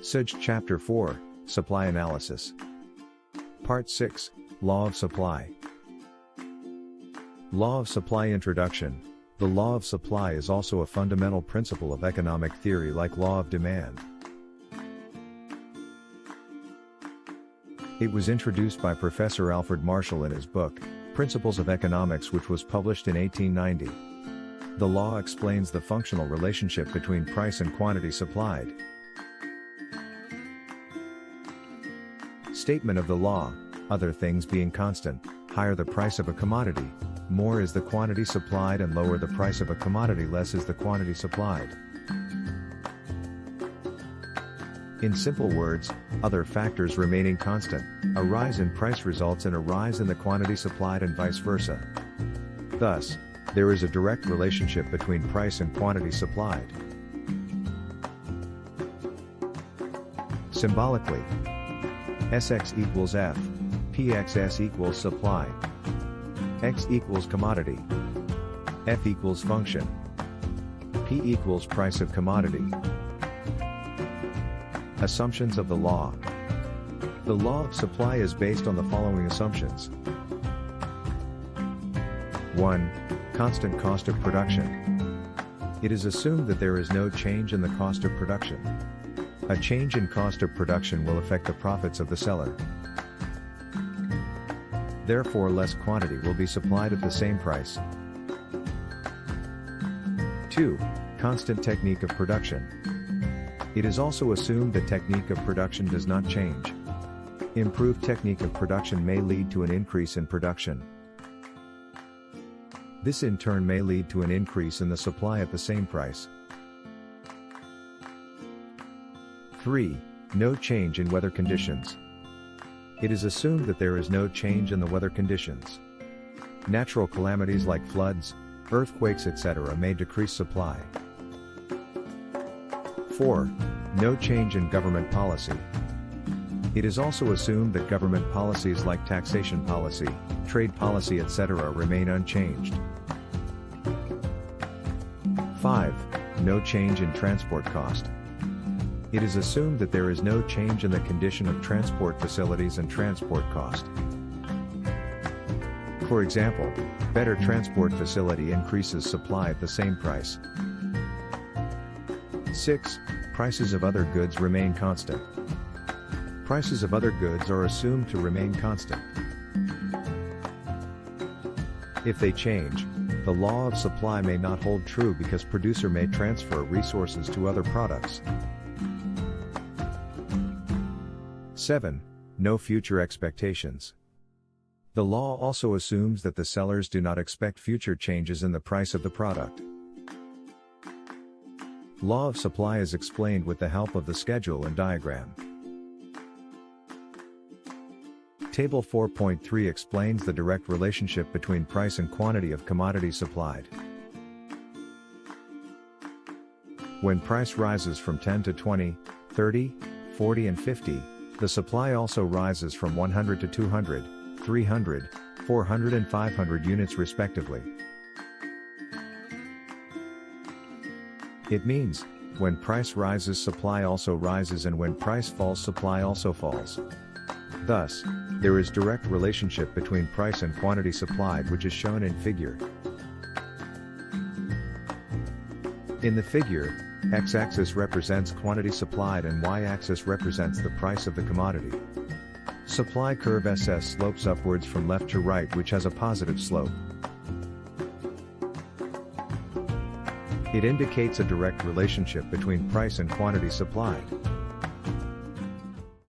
SYJC Chapter 4, Supply Analysis. Part 6, Law of Supply. Law of Supply Introduction. The law of supply is also a fundamental principle of economic theory like law of demand. It was introduced by Professor Alfred Marshall in his book, Principles of Economics, which was published in 1890. The law explains the functional relationship between price and quantity supplied. Statement of the law: other things being constant, higher the price of a commodity, more is the quantity supplied, and lower the price of a commodity, less is the quantity supplied. In simple words, other factors remaining constant, a rise in price results in a rise in the quantity supplied and vice versa. Thus, there is a direct relationship between price and quantity supplied. Symbolically, Sx equals F, Pxs equals supply, X equals commodity, F equals function, P equals price of commodity. Assumptions of the law. The law of supply is based on the following assumptions. 1. Constant cost of production. It is assumed that there is no change in the cost of production. A change in cost of production will affect the profits of the seller. Therefore, less quantity will be supplied at the same price. 2. Constant technique of production. It is also assumed that technique of production does not change. Improved technique of production may lead to an increase in production. This in turn may lead to an increase in the supply at the same price. 3. No change in weather conditions. It is assumed that there is no change in the weather conditions. Natural calamities like floods, earthquakes, etc. may decrease supply. 4. No change in government policy. It is also assumed that government policies like taxation policy, trade policy, etc. remain unchanged. 5. No change in transport cost. It is assumed that there is no change in the condition of transport facilities and transport cost. For example, better transport facility increases supply at the same price. 6. Prices of other goods remain constant. Prices of other goods are assumed to remain constant. If they change, the law of supply may not hold true because producer may transfer resources to other products. 7. No future expectations. The law also assumes that the sellers do not expect future changes in the price of the product. Law of supply is explained with the help of the schedule and diagram. Table 4.3 explains the direct relationship between price and quantity of commodity supplied. When price rises from 10 to 20, 30, 40 and 50, the supply also rises from 100 to 200, 300, 400 and 500 units respectively. It means, when price rises, supply also rises, and when price falls, supply also falls. Thus, there is direct relationship between price and quantity supplied, which is shown in figure. In the figure, x-axis represents quantity supplied and y-axis represents the price of the commodity. Supply curve SS slopes upwards from left to right, which has a positive slope. It indicates a direct relationship between price and quantity supplied.